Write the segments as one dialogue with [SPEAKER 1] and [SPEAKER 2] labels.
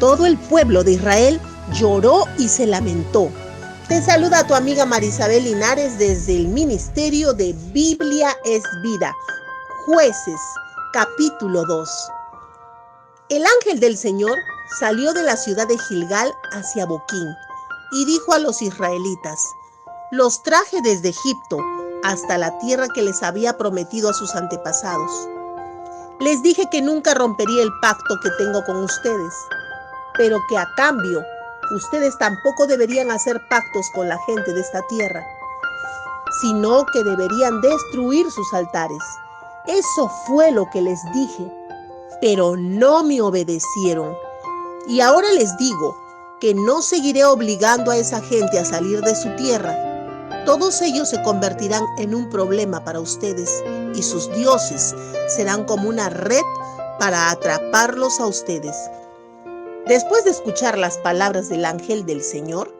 [SPEAKER 1] Todo el pueblo de Israel lloró y se lamentó. Te saluda tu amiga Marisabel Linares desde el Ministerio de Biblia es Vida. Jueces, capítulo 2. El ángel del Señor salió de la ciudad de Gilgal hacia Boquín y dijo a los israelitas: los traje desde Egipto hasta la tierra que les había prometido a sus antepasados. Les dije que nunca rompería el pacto que tengo con ustedes, pero que a cambio ustedes tampoco deberían hacer pactos con la gente de esta tierra, sino que deberían destruir sus altares. Eso fue lo que les dije, pero no me obedecieron. Y ahora les digo que no seguiré obligando a esa gente a salir de su tierra. Todos ellos se convertirán en un problema para ustedes y sus dioses serán como una red para atraparlos a ustedes. Después de escuchar las palabras del ángel del Señor,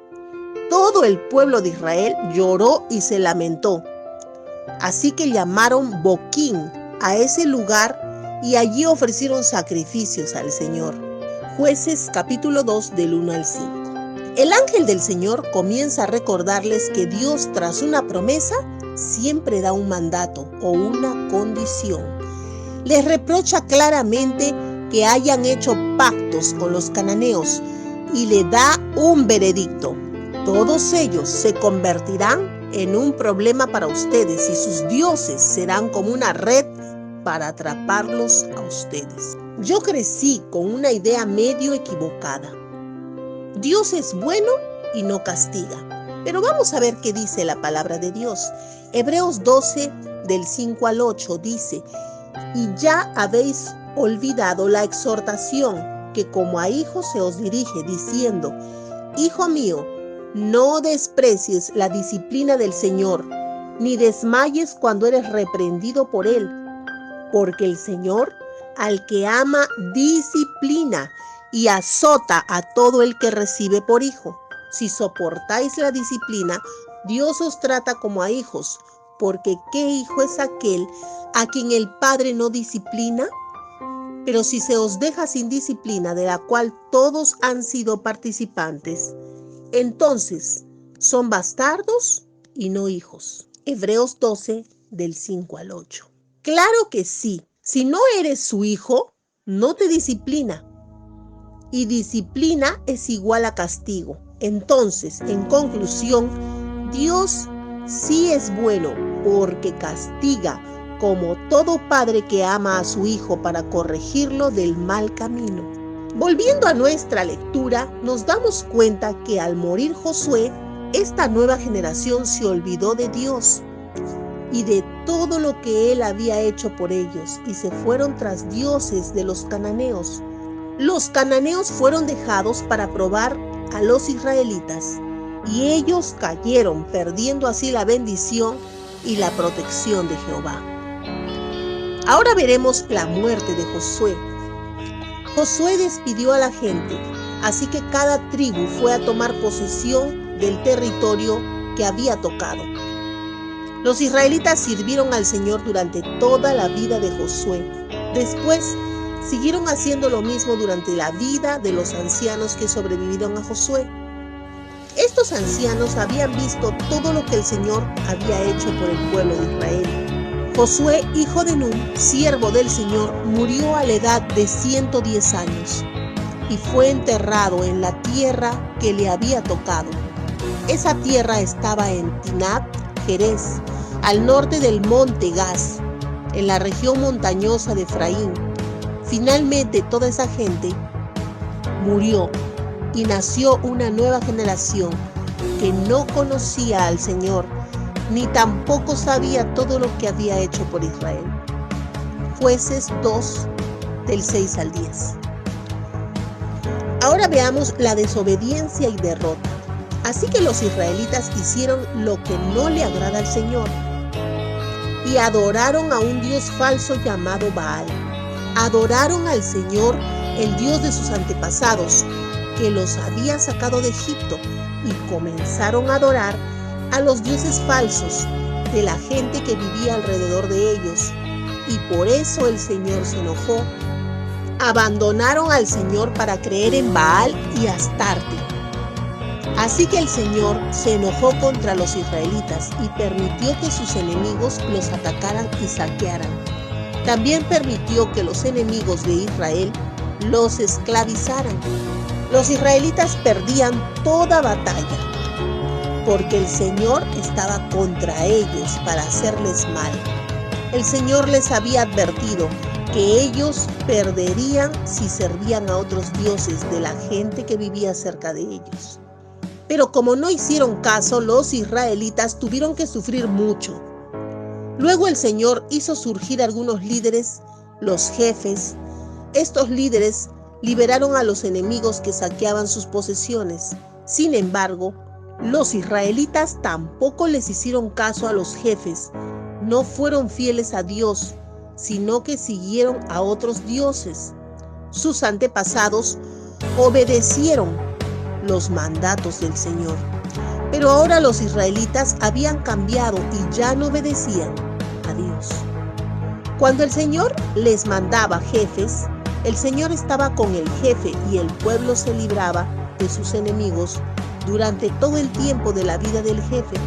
[SPEAKER 1] todo el pueblo de Israel lloró y se lamentó. Así que llamaron Boquín a ese lugar y allí ofrecieron sacrificios al Señor. Jueces capítulo 2 del 1 al 5. El ángel del Señor comienza a recordarles que Dios, tras una promesa, siempre da un mandato o una condición. Les reprocha claramente que hayan hecho pactos con los cananeos y le da un veredicto. Todos ellos se convertirán en un problema para ustedes y sus dioses serán como una red para atraparlos a ustedes. Yo crecí con una idea medio equivocada. Dios es bueno y no castiga. Pero vamos a ver qué dice la palabra de Dios. Hebreos 12, del 5 al 8 dice: y ya habéis olvidado la exhortación que como a hijos se os dirige, diciendo: hijo mío, no desprecies la disciplina del Señor, ni desmayes cuando eres reprendido por Él, porque el Señor al que ama disciplina y azota a todo el que recibe por hijo. Si soportáis la disciplina, Dios os trata como a hijos, porque ¿qué hijo es aquel a quien el Padre no disciplina? Pero si se os deja sin disciplina, de la cual todos han sido participantes, entonces son bastardos y no hijos. Hebreos 12, del 5 al 8. Claro que sí, si no eres su hijo, no te disciplina. Y disciplina es igual a castigo. Entonces, en conclusión, Dios sí es bueno porque castiga como todo padre que ama a su hijo para corregirlo del mal camino. Volviendo a nuestra lectura, nos damos cuenta que al morir Josué, esta nueva generación se olvidó de Dios y de todo lo que Él había hecho por ellos y se fueron tras dioses de los cananeos. Los cananeos fueron dejados para probar a los israelitas y ellos cayeron, perdiendo así la bendición y la protección de Jehová. Ahora veremos la muerte de Josué. Josué despidió a la gente, así que cada tribu fue a tomar posesión del territorio que había tocado. Los israelitas sirvieron al Señor durante toda la vida de Josué. Después, siguieron haciendo lo mismo durante la vida de los ancianos que sobrevivieron a Josué. Estos ancianos habían visto todo lo que el Señor había hecho por el pueblo de Israel. Josué, hijo de Nun, siervo del Señor, murió a la edad de 110 años y fue enterrado en la tierra que le había tocado. Esa tierra estaba en Timnat Jerez, al norte del monte Gaz, en la región montañosa de Efraín. Finalmente toda esa gente murió y nació una nueva generación que no conocía al Señor ni tampoco sabía todo lo que había hecho por Israel. Jueces 2, del 6 al 10. Ahora veamos la desobediencia y derrota. Así que los israelitas hicieron lo que no le agrada al Señor y adoraron a un dios falso llamado Baal. Adoraron al Señor, el Dios de sus antepasados, que los había sacado de Egipto, y comenzaron a adorar a los dioses falsos de la gente que vivía alrededor de ellos. Y por eso el Señor se enojó. abandonaron al Señor para creer en Baal y Astarte. Así que el Señor se enojó contra los israelitas y permitió que sus enemigos los atacaran y saquearan. También permitió que los enemigos de Israel los esclavizaran. Los israelitas perdían toda batalla, porque el Señor estaba contra ellos para hacerles mal. El Señor les había advertido que ellos perderían si servían a otros dioses de la gente que vivía cerca de ellos. Pero como no hicieron caso, los israelitas tuvieron que sufrir mucho. Luego el Señor hizo surgir algunos líderes, los jefes. Estos líderes liberaron a los enemigos que saqueaban sus posesiones. Sin embargo, los israelitas tampoco les hicieron caso a los jefes. No fueron fieles a Dios, sino que siguieron a otros dioses. Sus antepasados obedecieron los mandatos del Señor. Pero ahora los israelitas habían cambiado y ya no obedecían a Dios. Cuando el Señor les mandaba jefes, el Señor estaba con el jefe y el pueblo se libraba de sus enemigos durante todo el tiempo de la vida del jefe.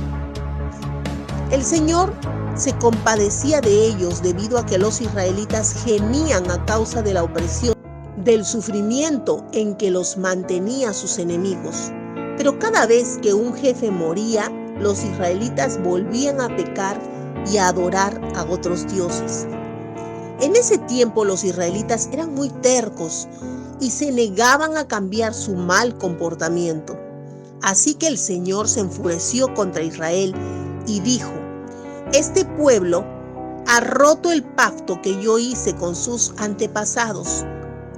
[SPEAKER 1] El Señor se compadecía de ellos debido a que los israelitas gemían a causa de la opresión, del sufrimiento en que los mantenía sus enemigos. Pero cada vez que un jefe moría, los israelitas volvían a pecar y a adorar a otros dioses. En ese tiempo los israelitas eran muy tercos y se negaban a cambiar su mal comportamiento. Así que el Señor se enfureció contra Israel y dijo: este pueblo ha roto el pacto que yo hice con sus antepasados.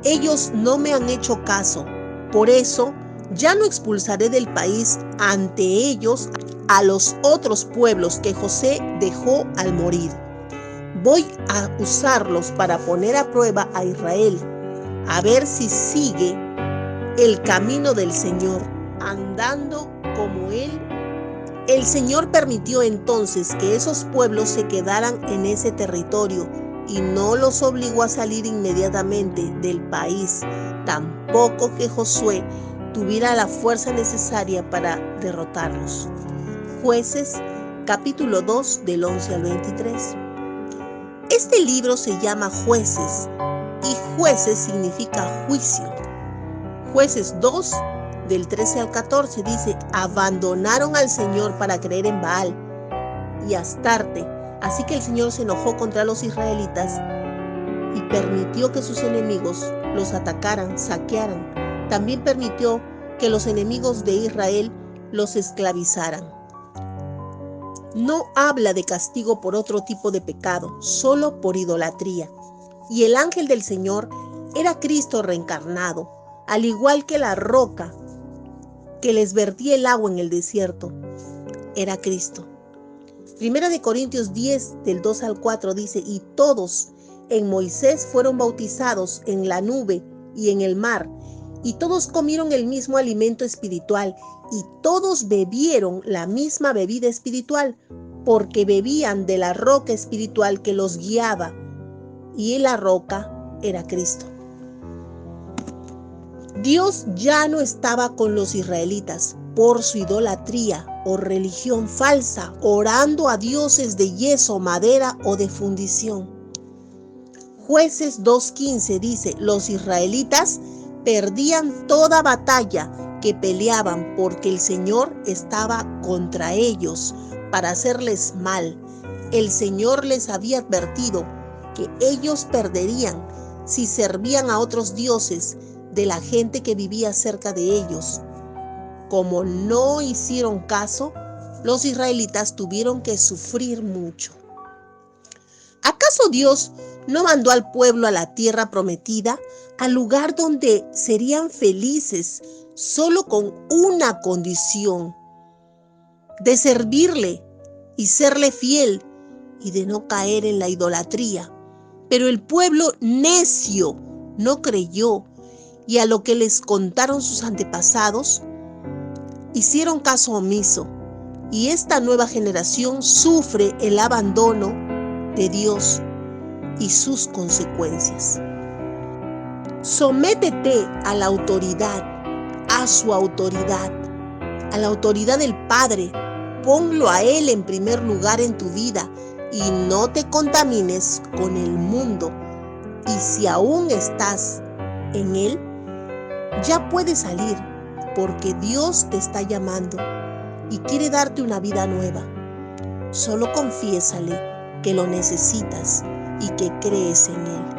[SPEAKER 1] Ellos no me han hecho caso. Por eso ya no expulsaré del país ante ellos a los otros pueblos que José dejó al morir. Voy a usarlos para poner a prueba a Israel, a ver si sigue el camino del Señor, andando como Él. El Señor permitió entonces que esos pueblos se quedaran en ese territorio y no los obligó a salir inmediatamente del país, tampoco que Josué tuviera la fuerza necesaria para derrotarlos. Jueces, capítulo 2, del 11 al 23. Este libro se llama Jueces y Jueces significa juicio. Jueces 2, del 13 al 14 dice: abandonaron al Señor para creer en Baal y Astarte. Así que el Señor se enojó contra los israelitas y permitió que sus enemigos los atacaran, saquearan. También permitió que los enemigos de Israel los esclavizaran. No habla de castigo por otro tipo de pecado, solo por idolatría. Y el ángel del Señor era Cristo reencarnado, al igual que la roca que les vertía el agua en el desierto, era Cristo. Primera de Corintios 10, del 2 al 4 dice: y todos en Moisés fueron bautizados en la nube y en el mar, y todos comieron el mismo alimento espiritual, y todos bebieron la misma bebida espiritual, porque bebían de la roca espiritual que los guiaba, y la roca era Cristo. Dios ya no estaba con los israelitas por su idolatría o religión falsa, orando a dioses de yeso, madera o de fundición. Jueces 2:15 dice: los israelitas perdían toda batalla que peleaban porque el Señor estaba contra ellos para hacerles mal. El Señor les había advertido que ellos perderían si servían a otros dioses de la gente que vivía cerca de ellos. Como no hicieron caso, los israelitas tuvieron que sufrir mucho. ¿Acaso Dios no mandó al pueblo a la tierra prometida, al lugar donde serían felices, solo con una condición: de servirle y serle fiel y de no caer en la idolatría? Pero el pueblo necio no creyó, y a lo que les contaron sus antepasados, hicieron caso omiso, y esta nueva generación sufre el abandono de Dios y sus consecuencias. Sométete a la autoridad, a su autoridad, a la autoridad del Padre. Ponlo a Él en primer lugar en tu vida y no te contamines con el mundo. Y si aún estás en Él, ya puedes salir, porque Dios te está llamando y quiere darte una vida nueva. Solo confiésale que lo necesitas y que crees en Él.